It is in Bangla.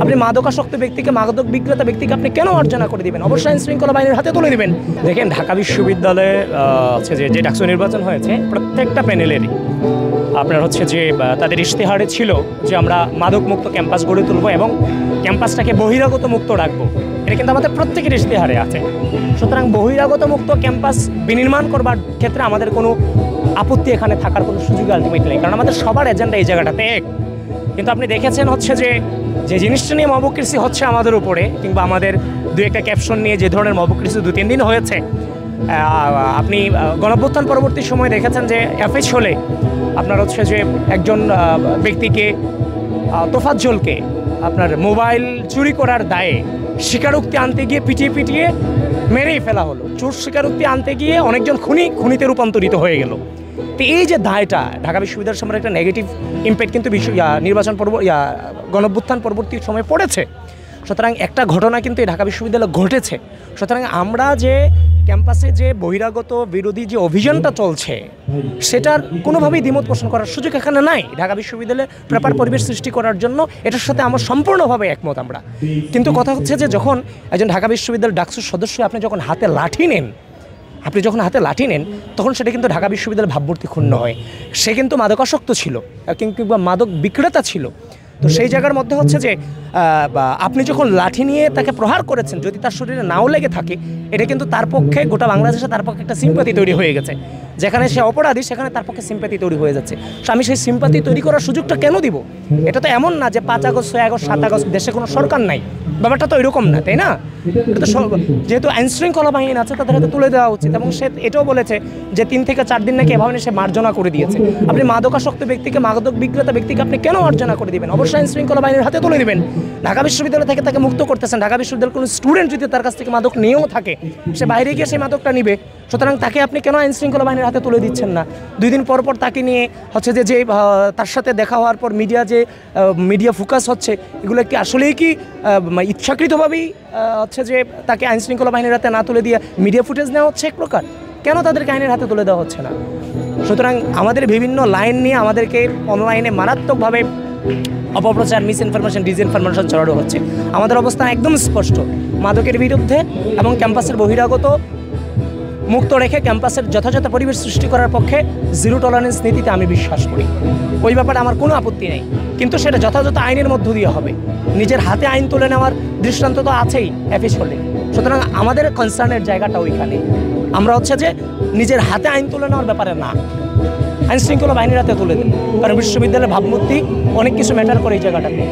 আপনি মাদকাসক্ত ব্যক্তিকে, মাদক বিক্রেতা ব্যক্তিকে আপনি কেন অর্জনা করে দিবেন? অবশ্যই আইন শৃঙ্খলা বাহিনীর হাতে তুলে দিবেন। দেখেন, ঢাকা বিশ্ববিদ্যালয়ে হচ্ছে যে ডাকসু নির্বাচন হয়েছে, প্রত্যেকটা প্যানেলেরই আপনার হচ্ছে যে তাদের ইশতেহারে ছিল যে আমরা মাদকমুক্ত ক্যাম্পাস গড়ে তুলব এবং ক্যাম্পাসটাকে বহিরাগত মুক্ত রাখবো। এটা কিন্তু আমাদের প্রত্যেকের ইশতেহারে আছে। সুতরাং বহিরাগত মুক্ত ক্যাম্পাস বিনির্মাণ করবার ক্ষেত্রে আমাদের কোনো আপত্তি এখানে থাকার কোনো সুযোগ আলটিমেট নেই, কারণ আমাদের সবার এজেন্ডা এই জায়গাটাতে এক। কিন্তু আপনি দেখেছেন হচ্ছে যে জিনিসটা নিয়ে মবকৃষি হচ্ছে আমাদের উপরে, কিংবা আমাদের দু একটা ক্যাপশন নিয়ে যে ধরনের মবকৃষি 2-3 দিন হয়েছে, আপনি গণঅভ্যুত্থান পরবর্তী সময় দেখেছেন যে এফএইচ হলে আপনার হচ্ছে যে একজন ব্যক্তিকে, তোফাজ্জলকে আপনার মোবাইল চুরি করার দায়ে স্বীকারোক্তি আনতে গিয়ে পিটিয়ে মেরেই ফেলা হলো। চোর স্বীকারোক্তি আনতে গিয়ে অনেকজন খুনিতে রূপান্তরিত হয়ে গেল। তো এই যে দায়টা ঢাকা বিশ্ববিদ্যালয়ের সময় একটা নেগেটিভ ইম্প্যাক্ট কিন্তু নির্বাচন গণঅভ্যুত্থান পরবর্তী সময় পড়েছে। সুতরাং একটা ঘটনা কিন্তু এই ঢাকা বিশ্ববিদ্যালয়ে ঘটেছে। সুতরাং আমরা যে ক্যাম্পাসে যে বহিরাগত বিরোধী যে অভিযানটা চলছে, সেটার কোনোভাবেই দ্বিমত পোষণ করার সুযোগ এখানে নাই। ঢাকা বিশ্ববিদ্যালয়ে প্রপার পরিবেশ সৃষ্টি করার জন্য এটার সাথে আমার সম্পূর্ণভাবে একমত আমরা। কিন্তু কথা হচ্ছে যে যখন একজন ঢাকা বিশ্ববিদ্যালয়ের ডাকসুর সদস্য আপনি যখন হাতে লাঠি নেন, তখন সেটা কিন্তু ঢাকা বিশ্ববিদ্যালয়ের ভাবমূর্তি ক্ষুণ্ণ হয়। সে কিন্তু মাদকাসক্ত ছিল কিংবা মাদক বিক্রেতা ছিল। তো সেই জায়গার মধ্যে হচ্ছে যে আপনি যখন লাঠি নিয়ে তাকে প্রহার করেছেন, যদি তার শরীরে নাও লেগে থাকে, এটা কিন্তু তার পক্ষে, গোটা বাংলাদেশে তার পক্ষে একটা সিম্প্যাথি তৈরি হয়ে গেছে। যেখানে সে অপরাধী, সেখানে তার পক্ষে সিম্প্যাথি তৈরি হয়ে যাচ্ছে। তো আমি সেই সিম্প্যাথি তৈরি করার সুযোগটা কেন দিব? এটা তো এমন না যে 5 আগস্ট, 6 আগস্ট, 7 আগস্ট দেশে কোনো সরকার নাই, ব্যাপারটা তো এরকম না, তাই না? এটা তো যেহেতু আইন শৃঙ্খলা বাহিনী আছে, তাদের হাতে তুলে দেওয়া উচিত। এবং সে এটাও বলেছে যে 3 থেকে 4 দিন নাকি এভাবে সে মার্জনা করে দিয়েছে। আপনি মাদকাসক্ত ব্যক্তিকে, মাদক বিক্রেতা ব্যক্তিকে আপনি কেন অর্জনা করে দিবেন? অবশ্যই আইন শৃঙ্খলা বাহিনীর হাতে তুলে দিবেন। ঢাকা বিশ্ববিদ্যালয় থেকে তাকে মুক্ত করতেছেন। ঢাকা বিশ্ববিদ্যালয়ের কোনো স্টুডেন্ট যদি তার কাছ থেকে মাদক নিয়েও থাকে, সে বাইরে গিয়ে সেই মাদকটা নিবে। সুতরাং তাকে আপনি কেন আইন শৃঙ্খলা বাহিনীর হাতে তুলে দিচ্ছেন না? 2 দিন পর তাকে নিয়ে হচ্ছে যে তার সাথে দেখা হওয়ার পর মিডিয়া ফোকাস হচ্ছে, এগুলো কি আসলেই কি ইচ্ছাকৃতভাবেই হচ্ছে যে তাকে আইন শৃঙ্খলা বাহিনীর হাতে না তুলে দিয়ে মিডিয়া ফুটেজ নেওয়া হচ্ছে এক প্রকার? কেন তাদেরকে আইনের হাতে তুলে দেওয়া হচ্ছে না? সুতরাং আমাদের বিভিন্ন লাইন নিয়ে আমাদেরকে অনলাইনে মারাত্মকভাবে অপপ্রচার, মিসইনফরমেশন, ডিসইনফরমেশন ছড়ানো হচ্ছে। আমাদের অবস্থান একদম স্পষ্ট, মাদকের বিরুদ্ধে এবং ক্যাম্পাসের বহিরাগত মুক্ত রেখে ক্যাম্পাসের যথাযথ পরিবেশ সৃষ্টি করার পক্ষে জিরো টলারেন্স নীতিতে আমি বিশ্বাস করি। ওই ব্যাপারে আমার কোনো আপত্তি নেই, কিন্তু সেটা যথাযথ আইনের মধ্য দিয়ে হবে। নিজের হাতে আইন তুলে নেওয়ার দৃষ্টান্ত তো আছেই এফএইচ হলে। সুতরাং আমাদের কনসার্নের জায়গাটা ওইখানে। আমরা হচ্ছে যে নিজের হাতে আইন তুলে নেওয়ার ব্যাপারে না, আইন শৃঙ্খলা বাহিনীর হাতে তুলে দেন। কারণ বিশ্ববিদ্যালয়ের ভাবমূর্তি অনেক কিছু ম্যাটার করে এই জায়গাটাতে।